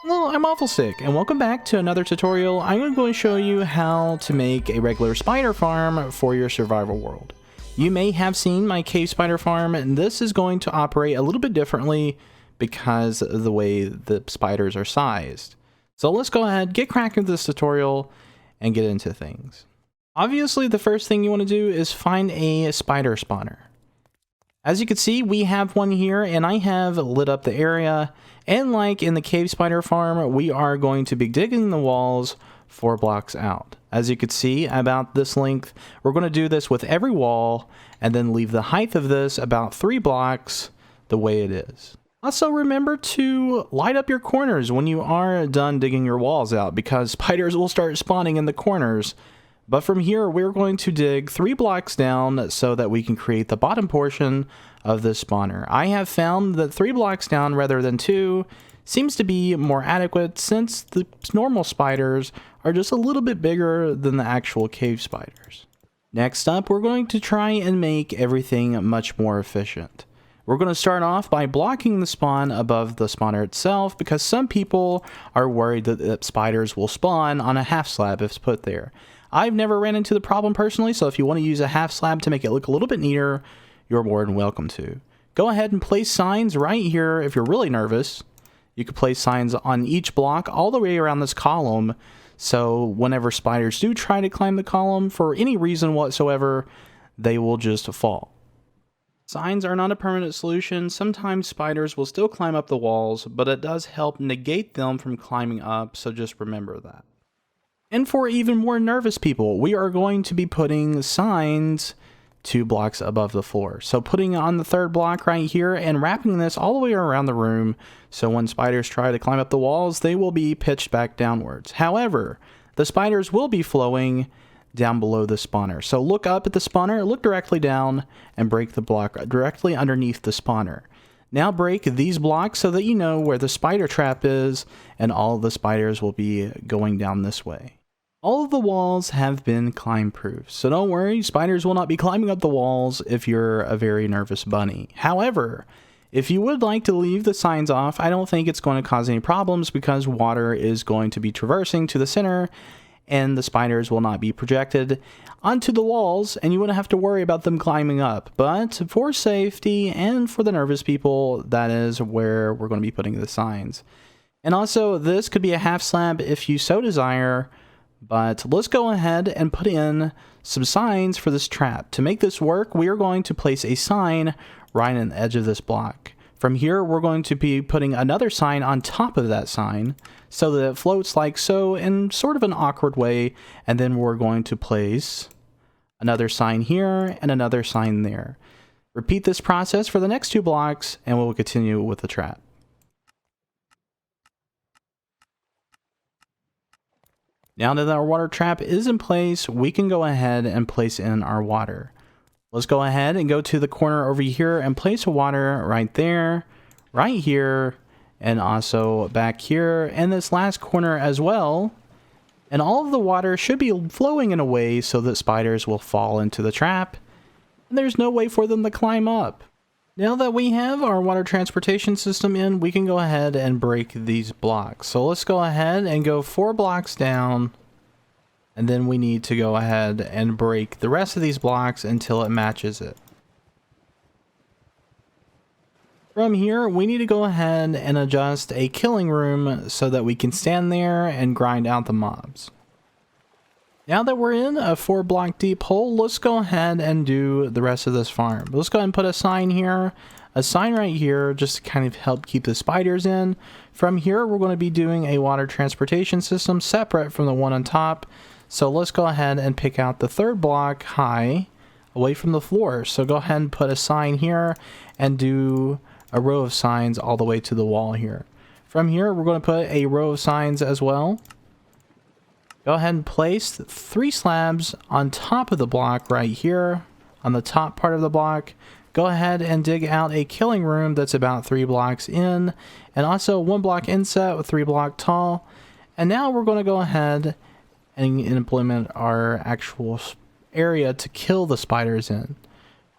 Hello, I'm Awful Sick, and welcome back to another tutorial. I'm going to show you how to make a regular spider farm for your survival world. You may have seen my cave spider farm, and this is going to operate a little bit differently because of the way the spiders are sized. So let's go ahead, get cracking with this tutorial, and get into things. Obviously, the first thing you want to do is find a spider spawner. As you can see, we have one here, and I have lit up the area. And like in the cave spider farm, we are going to be digging the walls 4 blocks out. As you can see, about this length, we're going to do this with every wall, and then leave the height of this about 3 blocks the way it is. Also, remember to light up your corners when you are done digging your walls out, because spiders will start spawning in the corners. But from here, we're going to dig 3 blocks down so that we can create the bottom portion of this spawner. I have found that 3 blocks down rather than 2 seems to be more adequate, since the normal spiders are just a little bit bigger than the actual cave spiders. Next up, we're going to try and make everything much more efficient. We're going to start off by blocking the spawn above the spawner itself, because some people are worried that spiders will spawn on a half slab if it's put there. I've never ran into the problem personally, so if you want to use a half slab to make it look a little bit neater, you're more than welcome to. Go ahead and place signs right here if you're really nervous. You can place signs on each block all the way around this column, so whenever spiders do try to climb the column for any reason whatsoever, they will just fall. Signs are not a permanent solution. Sometimes spiders will still climb up the walls, but it does help negate them from climbing up, so just remember that. And for even more nervous people, we are going to be putting signs 2 blocks above the floor. So putting on the 3rd block right here and wrapping this all the way around the room, so when spiders try to climb up the walls, they will be pitched back downwards. However, the spiders will be flowing down below the spawner. So look up at the spawner, look directly down, and break the block directly underneath the spawner. Now break these blocks so that you know where the spider trap is, and all of the spiders will be going down this way. All of the walls have been climb proof, so don't worry, spiders will not be climbing up the walls if you're a very nervous bunny. However, if you would like to leave the signs off, I don't think it's going to cause any problems, because water is going to be traversing to the center, and the spiders will not be projected onto the walls, and you wouldn't have to worry about them climbing up. But for safety and for the nervous people, that is where we're going to be putting the signs. And also, this could be a half slab if you so desire. But let's go ahead and put in some signs for this trap. To make this work, we are going to place a sign right on the edge of this block. From here, we're going to be putting another sign on top of that sign so that it floats like so in sort of an awkward way. And then we're going to place another sign here and another sign there. Repeat this process for the next 2 blocks, and we'll continue with the trap. Now that our water trap is in place, we can go ahead and place in our water. Let's go ahead and go to the corner over here and place a water right there, right here, and also back here, and this last corner as well. And all of the water should be flowing in a way so that spiders will fall into the trap, and there's no way for them to climb up. Now that we have our water transportation system in, we can go ahead and break these blocks. So let's go ahead and go 4 blocks down, and then we need to go ahead and break the rest of these blocks until it matches it. From here, we need to go ahead and adjust a killing room so that we can stand there and grind out the mobs. Now that we're in a 4 block deep hole, let's go ahead and do the rest of this farm. Let's go ahead and put a sign here, a sign right here, just to kind of help keep the spiders in. From here, we're going to be doing a water transportation system separate from the one on top. So let's go ahead and pick out the 3rd block high away from the floor. So go ahead and put a sign here and do a row of signs all the way to the wall here. From here, we're going to put a row of signs as well. Go ahead and place 3 slabs on top of the block right here, on the top part of the block. Go ahead and dig out a killing room that's about 3 blocks in, and also 1 block inset with 3 block tall. And now we're going to go ahead and implement our actual area to kill the spiders in.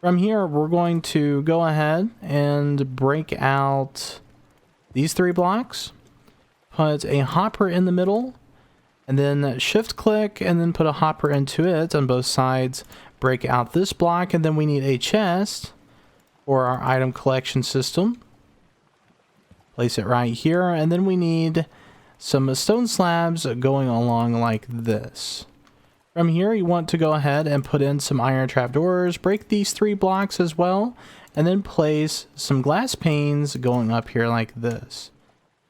From here, we're going to go ahead and break out these 3 blocks. put a hopper in the middle, and then shift click and then put a hopper into it on both sides. Break out this block, and then we need a chest for our item collection system. Place it right here, and then we need some stone slabs going along like this. From here, you want to go ahead and put in some iron trapdoors, break these 3 blocks as well, and then place some glass panes going up here like this.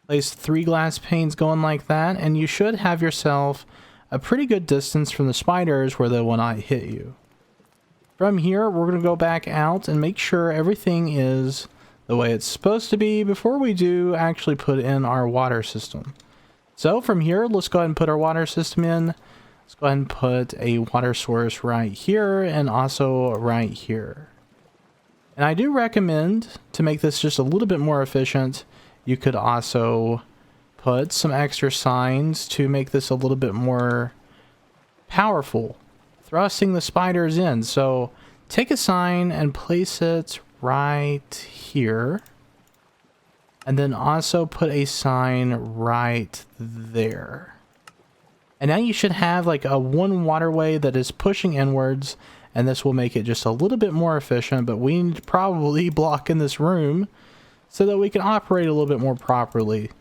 Place 3 glass panes going like that, and you should have yourself a pretty good distance from the spiders where they will not hit you. From here, we're going to go back out and make sure everything is the way it's supposed to be before we do actually put in our water system. So from here, let's go ahead and put our water system in. Let's go ahead and put a water source right here and also right here. And I do recommend, to make this just a little bit more efficient, you could also put some extra signs to make this a little bit more powerful, thrusting the spiders in. So take a sign and place it right here. And then also put a sign right there. And now you should have like a one waterway that is pushing inwards, and this will make it just a little bit more efficient, but we need to probably block in this room so that we can operate a little bit more properly.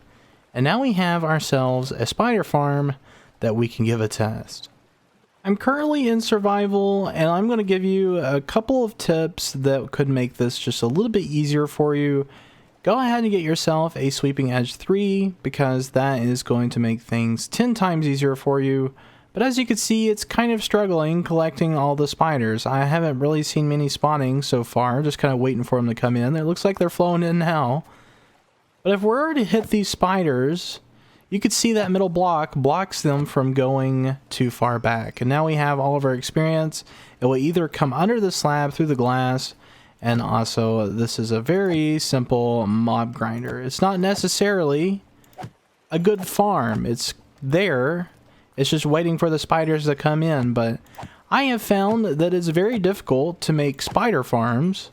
And now we have ourselves a spider farm that we can give a test. I'm currently in survival, and I'm going to give you a couple of tips that could make this just a little bit easier for you. Go ahead and get yourself a sweeping edge 3, because that is going to make things 10 times easier for you. But as you can see, it's kind of struggling collecting all the spiders. I haven't really seen many spawning so far, just kind of waiting for them to come in. It looks like they're flowing in now. But if we're to hit these spiders, you could see that middle block blocks them from going too far back. And now we have all of our experience. It will either come under the slab through the glass, and also this is a very simple mob grinder. It's not necessarily a good farm. It's there. It's just waiting for the spiders to come in. But I have found that it's very difficult to make spider farms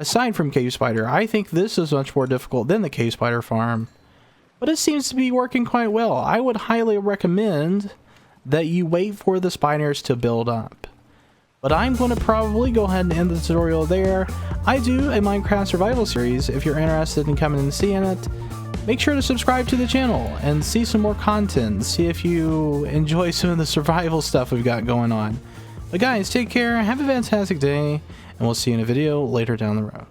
aside from cave spider. I think this is much more difficult than the cave spider farm. But it seems to be working quite well. I would highly recommend that you wait for the spiders to build up. But I'm going to probably go ahead and end the tutorial there. I do a Minecraft survival series. If you're interested in coming and seeing it, make sure to subscribe to the channel and see some more content. See if you enjoy some of the survival stuff we've got going on. But guys, take care, have a fantastic day, and we'll see you in a video later down the road.